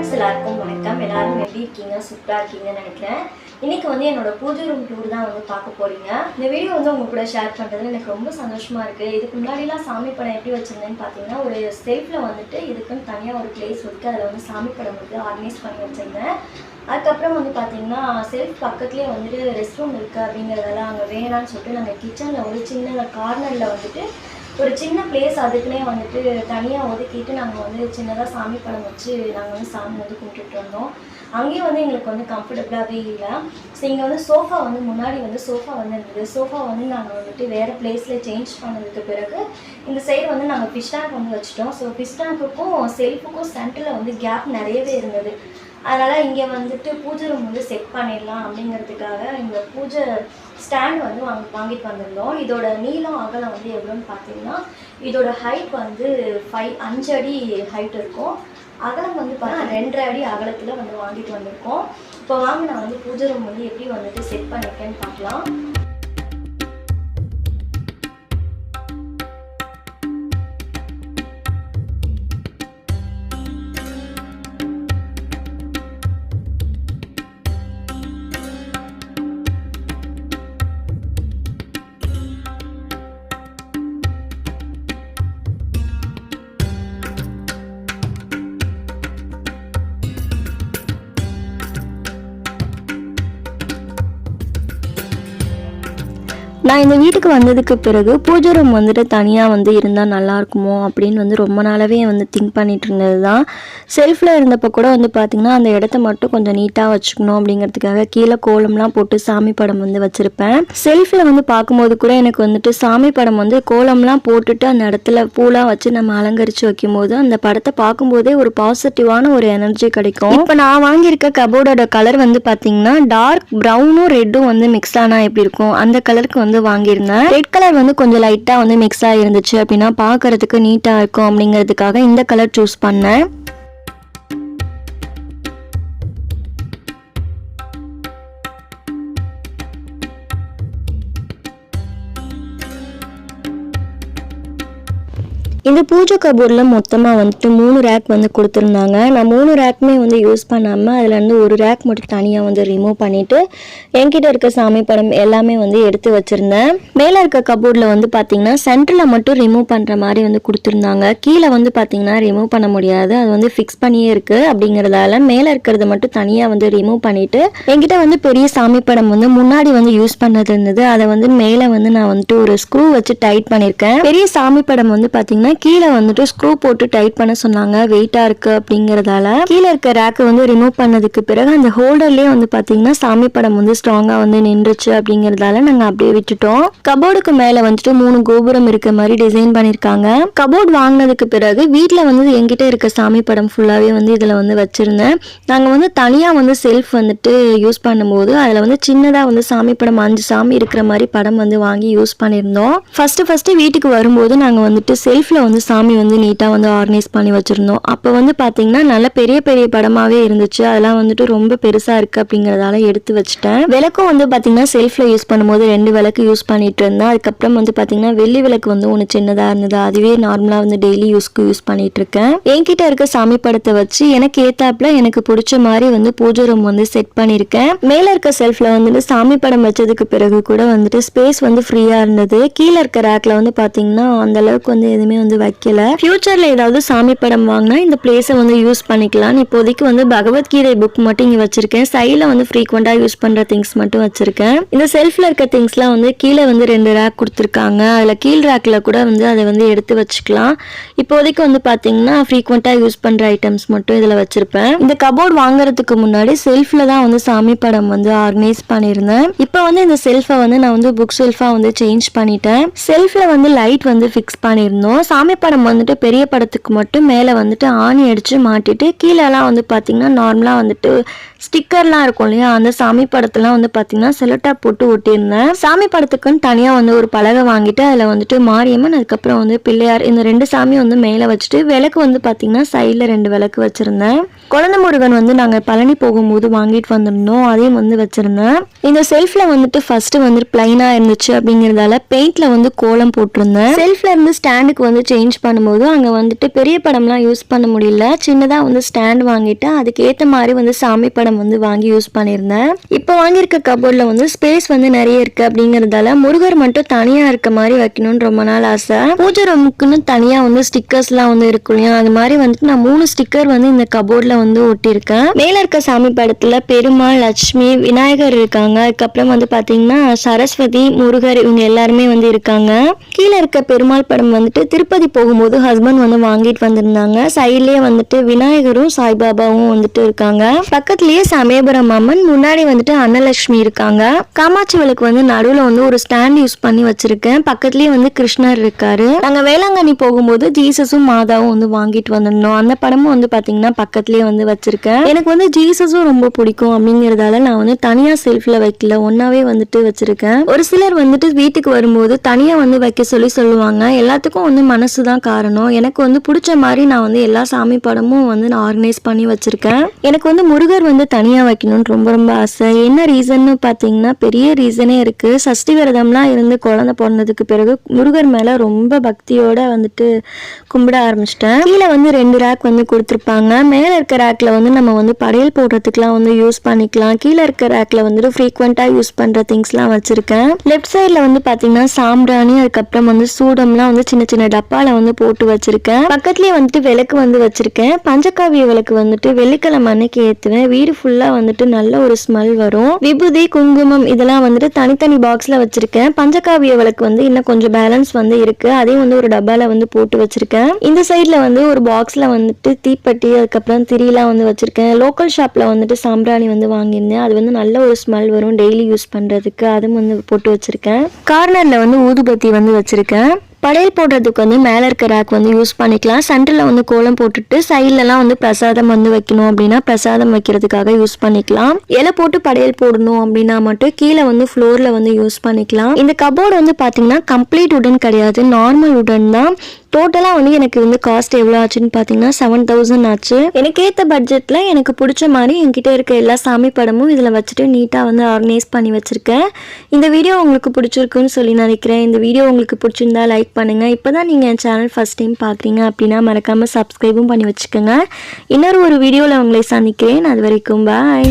Friends எல்லாருக்கும் வணக்கம். எல்லாரும் எப்படி இருக்கீங்க? சூப்பராக இருக்கீங்கன்னு நினைக்கிறேன். இன்றைக்கி வந்து என்னோட பூஜை ரூம் டூர் தான் வந்து பார்க்க போகிறீங்க. இந்த வீடியோ வந்து உங்க கூட ஷேர் பண்ணுறதுல எனக்கு ரொம்ப சந்தோஷமாக இருக்குது. இதுக்கு முன்னாடிலாம் சாமி படம் எப்படி வச்சுருந்தேன்னு பார்த்தீங்கன்னா, ஒரு செல்ஃபில் வந்துட்டு இதுக்குன்னு தனியாக ஒரு பிளேஸ் இருக்குது. அதில் வந்து சாமி படம் வந்து ஆர்கனைஸ் பண்ணி வச்சுருந்தேன். அதுக்கப்புறம் வந்து பார்த்திங்கன்னா செல்ஃப் பக்கத்துலேயே வந்துட்டு ரெஸ்ட் ரூம் இருக்குது அப்படிங்கிறதெல்லாம் அங்கே வேணான்னு சொல்லிட்டு நாங்கள் கிச்சனில் ஒரு சின்ன கார்னரில் வந்துட்டு ஒரு சின்ன பிளேஸ் அதுக்குன்னே வந்துட்டு தனியாக ஒதுக்கிட்டு நாங்கள் வந்து சின்னதாக சாமி படம் வச்சு நாங்கள் வந்து சாமி வந்து கும்பிட்டுட்டு வந்தோம். அங்கேயும் வந்து எங்களுக்கு வந்து கம்ஃபர்டபுளாகவே இல்லை. ஸோ இங்கே வந்து சோஃபா வந்து முன்னாடி வந்து சோஃபா வந்து இருந்தது. சோஃபா வந்து நாங்கள் வந்துட்டு வேறு பிளேஸில் சேஞ்ச் பண்ணதுக்கு பிறகு இந்த சைடு வந்து நாங்கள் ஃபிஷ் டேங்க் வந்து வச்சுட்டோம். ஸோ ஃபிஷ் டேங்க்குக்கும் செல்ஃபுக்கும் சென்டரில் வந்து கேப் நிறையவே இருந்தது. அதனால் இங்கே வந்துட்டு பூஜை ரூம் வந்து செட் பண்ணிடலாம் அப்படிங்கிறதுக்காக இந்த பூஜை ஸ்டாண்ட் வந்து வாங்கிட்டு வந்திருந்தோம். இதோட நீளம் அகலம் வந்து எவ்வளோன்னு பார்த்தீங்கன்னா, இதோட ஹைட் வந்து 5 அடி ஹைட் இருக்கும். அகலம் வந்து பார்த்தீங்கன்னா 2.5 அடி அகலத்தில் வந்து வாங்கிட்டு வந்திருக்கோம். இப்போ வாங்க நான் வந்து பூஜை ரூம் வந்து எப்படி வந்துட்டு செட் பண்ணியிருக்கேன்னு பார்க்கலாம். நான் இந்த வீட்டுக்கு வந்ததுக்கு பிறகு பூஜை ரூம் வந்துட்டு தனியாக வந்து இருந்தால் நல்லாயிருக்குமோ அப்படின்னு வந்து ரொம்ப நாளாகவே வந்து திங்க் பண்ணிட்டு இருந்தது தான். செல்ஃபில் இருந்தப்போ கூட வந்து பார்த்திங்கன்னா அந்த இடத்த மட்டும் கொஞ்சம் நீட்டாக வச்சுக்கணும் அப்படிங்கிறதுக்காக கீழே கோலம்லாம் போட்டு சாமி படம் வந்து வச்சுருப்பேன். செல்ஃபில் வந்து பார்க்கும்போது கூட எனக்கு வந்துட்டு சாமி படம் வந்து கோலம்லாம் போட்டுட்டு அந்த இடத்துல பூலாம் வச்சு நம்ம அலங்கரித்து வைக்கும்போது அந்த படத்தை பார்க்கும்போதே ஒரு பாசிட்டிவான ஒரு எனர்ஜி கிடைக்கும். இப்போ நான் வாங்கியிருக்க கபோர்டோட கலர் வந்து பார்த்திங்கன்னா டார்க் ப்ரௌனும் ரெட்டும் வந்து மிக்ஸ் ஆனால் எப்படி இருக்கும் அந்த கலருக்கு வந்து வாங்கியிருந்தேன். ரெட் கலர் வந்து கொஞ்சம் லைட்டா வந்து மிக்ஸ் ஆகிருந்துச்சு அப்படின்னா பார்க்கறதுக்கு நீட்டா இருக்கும் அப்படிங்கிறதுக்காக இந்த கலர் சூஸ் பண்ணேன். இந்த பூஜை கபோர்டில் மொத்தமாக வந்துட்டு 3 ரேக் வந்து கொடுத்துருந்தாங்க. நான் 3 ரேக்குமே வந்து யூஸ் பண்ணாமல் அதுலேருந்து ஒரு ரேக் மட்டும் தனியாக வந்து ரிமூவ் பண்ணிவிட்டு என்கிட்ட இருக்க சாமி படம் எல்லாமே வந்து எடுத்து வச்சுருந்தேன். மேலே இருக்க கபோர்டில் வந்து பார்த்திங்கன்னா சென்டரில் மட்டும் ரிமூவ் பண்ணுற மாதிரி வந்து கொடுத்துருந்தாங்க. கீழே வந்து பார்த்திங்கன்னா ரிமூவ் பண்ண முடியாது, அது வந்து ஃபிக்ஸ் பண்ணியே இருக்குது. அப்படிங்கிறதால மேலே இருக்கிறத மட்டும் தனியாக வந்து ரிமூவ் பண்ணிவிட்டு என்கிட்ட வந்து பெரிய சாமி படம் வந்து முன்னாடி வந்து யூஸ் பண்ணது இருந்தது. அதை வந்து மேலே வந்து நான் வந்துட்டு ஒரு ஸ்க்ரூ வச்சு டைட் பண்ணியிருக்கேன். பெரிய சாமி படம் வந்து பார்த்திங்கன்னா கீழே வந்துட்டு ஸ்க்ரூ போட்டு டைட் பண்ண சொன்னாங்க, வெயிட்டா இருக்கு அப்படிங்கறதால. கீழே இருக்க ரேக்கை வந்து ரிமூவ் பண்ணதுக்கு பிறகு அந்த ஹோல்டர்லயே வந்து பாத்தீங்கன்னா சாமி படம் வந்து ஸ்ட்ராங்கா வந்து நின்றுச்சு அப்படிங்கறதால நாங்க அப்படியே விட்டுட்டோம். கபோர்டுக்கு மேல வந்துட்டு 3 கோபுரம் இருக்க மாதிரி டிசைன் பண்ணிருக்காங்க. கபோர்டு வாங்கினதுக்கு பிறகு வீட்டுல வந்து என்கிட்ட இருக்க சாமி படம் ஃபுல்லாவே வந்து இதுல வந்து வச்சிருந்தேன். நாங்க வந்து தனியா வந்து செல்ஃப் வந்துட்டு யூஸ் பண்ணும்போது அதுல வந்து சின்னதா வந்து சாமி படம் 5 சாமி இருக்கிற மாதிரி படம் வந்து வாங்கி யூஸ் பண்ணிருந்தோம். ஃபர்ஸ்ட் வீட்டுக்கு வரும்போது நாங்க வந்துட்டு செல்ஃப்ல வந்து சாமி வந்து நீட்டா வந்து ஆர்கனைஸ் பண்ணி வச்சிருந்தோம். அப்போ வந்து பாத்தீங்கன்னா நல்ல பெரிய பெரிய படமாவே இருந்துச்சு. அதெல்லாம் வந்துட்டு ரொம்ப பெருசா இருக்கு அப்படிங்கறதால எடுத்து வச்சுட்டேன். விளக்கும் வந்து பாத்தீங்கன்னா செல்ஃப்ல யூஸ் பண்ணும்போது 2 விளக்கு யூஸ் பண்ணிட்டு இருந்தேன். அதுக்கப்புறம் வந்து பாத்தீங்கன்னா வெள்ளி விளக்கு வந்து ஒன்று சின்னதா இருந்தது, அதுவே நார்மலா வந்து டெய்லி யூஸ்க்கு யூஸ் பண்ணிட்டு இருக்கேன். என்கிட்ட இருக்க சாமி படத்தை வச்சு எனக்கு ஏத்தாப்புல எனக்கு பிடிச்ச மாதிரி வந்து பூஜை ரூம் வந்து செட் பண்ணிருக்கேன். மேல இருக்க செல்ஃப்ல வந்துட்டு சாமி படம் வச்சதுக்கு பிறகு கூட வந்துட்டு ஸ்பேஸ் வந்து ஃப்ரீயா இருந்தது. கீழே இருக்க ரேக்ல வந்து பாத்தீங்கன்னா அந்த அளவுக்கு வந்து எதுவுமே வந்து வைக்கல. ஃபியூச்சர்ல ஏதாவது சாமி படம் வாங்கினா இந்த பிளேஸை வந்து யூஸ் பண்ணிக்கலாம். இப்போதைக்கு வந்து பகவத்கீதை புக் மட்டும் இங்க வச்சிருக்கேன். சைட்ல வந்து ஃப்ரீக்வெண்டா யூஸ் பண்ற திங்ஸ் மட்டும் வச்சிருக்கேன். இந்த செல்ஃப்ல இருக்க திங்ஸ்லாம் வந்து கீழே வந்து 2 ரேக் கொடுத்துருக்காங்க. அதுல கீழ் ரேக்ல கூட வந்து அதை வந்து எடுத்து வச்சுக்கலாம். இப்போதைக்கு வந்து பாத்தீங்கன்னா ஃப்ரீக்வெண்டா யூஸ் பண்ற ஐட்டம்ஸ் மட்டும் இதுல வச்சிருப்பேன். இந்த கபோர்ட் வாங்குறதுக்கு முன்னாடி செல்ஃப்ல தான் வந்து சாமி படம் வந்து ஆர்கனைஸ் பண்ணிருந்தேன். இப்போ வந்து இந்த செல்ஃபை வந்து நான் வந்து புக் செல்ஃபா வந்து சேஞ்ச் பண்ணிட்டேன். செல்ஃப்ல வந்து லைட் வந்து ஃபிக்ஸ் பண்ணிருந்தோம். சாமி படம் வந்துட்டு பெரிய படத்துக்கு மட்டும் மேலே வந்துட்டு ஆணி அடிச்சு மாட்டிட்டு கீழெல்லாம் வந்து பார்த்தீங்கன்னா நார்மலாக வந்துட்டு ஸ்டிக்கர்லாம் இருக்கும் இல்லையா, அந்த சாமி படத்தெல்லாம் வந்து பார்த்தீங்கன்னா செலோடாப் போட்டு ஒட்டியிருந்தேன். சாமி படத்துக்குன்னு தனியாக வந்து ஒரு பலகை வாங்கிட்டு அதில் வந்துட்டு மாரியம்மன் அதுக்கப்புறம் வந்து பிள்ளையார் இந்த 2 சாமி வந்து மேலே வச்சுட்டு விளக்கு வந்து பார்த்தீங்கன்னா சைடில் 2 விளக்கு வச்சுருந்தேன். குழந்தை முருகன் வந்து நாங்கள் பழனி போகும்போது வாங்கிட்டு வந்திருந்தோம், அதையும் வந்து வச்சுருந்தேன். இந்த செல்ஃபில் வந்துட்டு ஃபஸ்ட்டு வந்து பிளைனாக இருந்துச்சு அப்படிங்கிறதால பெயிண்டில் வந்து கோலம் போட்டிருந்தேன். செல்ஃபில் இருந்து ஸ்டாண்டுக்கு வந்து சேஞ்ச் பண்ணும்போது அங்கே வந்துட்டு பெரிய படம்லாம் யூஸ் பண்ண முடியல, சின்னதாக வந்து ஸ்டாண்ட் வாங்கிட்டு அதுக்கேற்ற மாதிரி வந்து சாமி படம் வந்து வாங்கி யூஸ் பண்ணியிருந்தேன். இப்போ வாங்கியிருக்க கபோர்டில் வந்து ஸ்பேஸ் வந்து நிறைய இருக்குது அப்படிங்கிறதால முருகர் மட்டும் தனியாக இருக்க மாதிரி வைக்கணும்னு ரொம்ப நாள் ஆசை. பூஜை ரூமுக்குன்னு தனியாக வந்து ஸ்டிக்கர்ஸ்லாம் வந்து இருக்கும் இல்லையா, அது மாதிரி வந்துட்டு நான் 3 ஸ்டிக்கர் வந்து இந்த கபோர்டில் வந்து ஒட்டியிருக்கேன். மேலே இருக்க சாமி படத்தில் பெருமாள், லட்சுமி, விநாயகர் இருக்காங்க. அதுக்கப்புறம் வந்து பார்த்தீங்கன்னா சரஸ்வதி, முருகர் இவங்க எல்லாருமே வந்து இருக்காங்க. கீழே இருக்க பெருமாள் படம் வந்துட்டு திருப்பதி போகும்போது ஹஸ்பண்ட் வந்து வாங்கிட்டு வந்திருந்தாங்க. சைட்லேயே வந்துட்டு விநாயகரும் சாய்பாபாவும் வந்துட்டு இருக்காங்க. பக்கத்துலேயே சமயபுரம் அம்மன், முன்னாடி வந்துட்டு அன்னலட்சுமி இருக்காங்க. காமாட்சி விளக்கு வந்து நடுவில் வந்து ஒரு ஸ்டாண்ட் யூஸ் பண்ணி வச்சிருக்கேன். பக்கத்துலேயே வந்து கிருஷ்ணர் இருக்காரு. நாங்கள் வேளாங்கண்ணி போகும்போது ஜீசஸும் மாதாவும் வந்து வாங்கிட்டு வந்திருந்தோம். அந்த படமும் வந்து பார்த்தீங்கன்னா பக்கத்துலேயே வந்து வச்சிருக்கேன். எனக்கு வந்து ஜீசஸும் ரொம்ப பிடிக்கும் அப்படிங்கிறதால நான் வந்து தனியாக செல்ஃபில் வைக்கல, ஒன்னாவே வந்துட்டு வச்சிருக்கேன். ஒரு சிலர் வந்துட்டு வீட்டுக்கு வரும்போது தனியாக வந்து வைக்க சொல்லுவாங்க. எல்லாத்துக்கும் வந்து மனசு தான் காரணம். எனக்கு வந்து பிடிச்ச மாதிரி நான் வந்து எல்லா சாமி படமும் வந்து நான் ஆர்கனைஸ் பண்ணி வச்சிருக்கேன். எனக்கு வந்து முருகர் வந்து தனியாக வைக்கணும்னு ரொம்ப ரொம்ப ஆசை. என்ன ரீசன்னு பார்த்தீங்கன்னா பெரிய ரீசனே இருக்கு. சஷ்டி விரதம்லாம் இருந்து குழந்தை பிறந்ததுக்கு பிறகு முருகர் மேலே ரொம்ப பக்தியோட வந்துட்டு கும்பிட ஆரம்பிச்சிட்டேன். கீழே வந்து 2 ரேக் வந்து கொடுத்துருப்பாங்க. மேலே இருக்க ரேக்கில் வந்து நம்ம வந்து படையல் போடுறதுக்குலாம் வந்து யூஸ் பண்ணிக்கலாம். கீழே இருக்க ரேக்கில் வந்துட்டு ஃப்ரீக்வெண்ட்டாக யூஸ் பண்ணுற திங்ஸ்லாம் வச்சுருக்கேன். லெஃப்ட் சைடில் வந்து பார்த்தீங்கன்னா சாம்பிராணி, அதுக்கப்புறம் வந்து சூடம்லாம் வந்து சின்ன சின்ன டப்பாவில் வந்து போட்டு வச்சுருக்கேன். பக்கத்துலேயே வந்துட்டு விளக்கு வந்து வச்சுருக்கேன். பஞ்சகாவிய விளக்கு வந்துட்டு வெள்ளிக்கிழமை அன்னைக்கு ஏற்றுவேன். வீடு ஃபுல்லாக வந்துட்டு நல்ல ஒரு ஸ்மெல் வரும். விபூதி, குங்குமம் இதெல்லாம் வந்துட்டு தனித்தனி பாக்ஸில் வச்சுருக்கேன். பஞ்சகாவிய விளக்கு வந்து இன்னும் கொஞ்சம் பேலன்ஸ் வந்து இருக்குது, அதையும் வந்து ஒரு டப்பாவில் வந்து போட்டு வச்சுருக்கேன். இந்த சைடில் வந்து ஒரு பாக்ஸில் வந்துட்டு தீப்பெட்டி, அதுக்கப்புறம் திரியெல்லாம் வந்து வச்சுருக்கேன். லோக்கல் ஷாப்பில் வந்துட்டு சாம்பிராணி வந்து வாங்கியிருந்தேன். அது வந்து நல்ல ஒரு ஸ்மெல் வரும் டெய்லி யூஸ் பண்ணுறதுக்கு, அதுவும் வந்து போட்டு வச்சுருக்கேன். கார்னரில் வந்து ஊதுபத்தி வந்து வச்சுருக்கேன். படையல் போடுறதுக்கு வந்து மேலே இருக்க ரேக் வந்து யூஸ் பண்ணிக்கலாம். சென்டரில் வந்து கோலம் போட்டுட்டு சைட்லலாம் வந்து பிரசாதம் வந்து வைக்கணும் அப்படின்னா பிரசாதம் வைக்கிறதுக்காக யூஸ் பண்ணிக்கலாம். இலை போட்டு படையல் போடணும் அப்படின்னா மட்டும் கீழே வந்து ஃப்ளோரில் வந்து யூஸ் பண்ணிக்கலாம். இந்த கபோர்டு வந்து பார்த்தீங்கன்னா கம்ப்ளீட் உடன் கிடையாது, நார்மல் உடன் தான். டோட்டலாக வந்து எனக்கு வந்து காஸ்ட் எவ்வளோ ஆச்சுன்னு பார்த்தீங்கன்னா 7000 ஆச்சு. எனக்கு ஏற்ற பட்ஜெட்டில் எனக்கு பிடிச்ச மாதிரி என்கிட்ட இருக்க எல்லா சாமி படமும் இதில் வச்சுட்டு நீட்டாக வந்து ஆர்கனைஸ் பண்ணி வச்சுருக்கேன். இந்த வீடியோ உங்களுக்கு பிடிச்சிருக்குன்னு சொல்லி நினைக்கிறேன். இந்த வீடியோ உங்களுக்கு பிடிச்சிருந்தா லைக் பண்ணுங்கள். இப்போ தான் நீங்கள் என் சேனல் ஃபஸ்ட் டைம் பார்க்குறீங்க அப்படின்னா மறக்காமல் சப்ஸ்கிரைபும் பண்ணி வச்சுக்கோங்க. இன்னொரு வீடியோவில் உங்களை சந்திக்கிறேன். அது வரைக்கும் பாய்.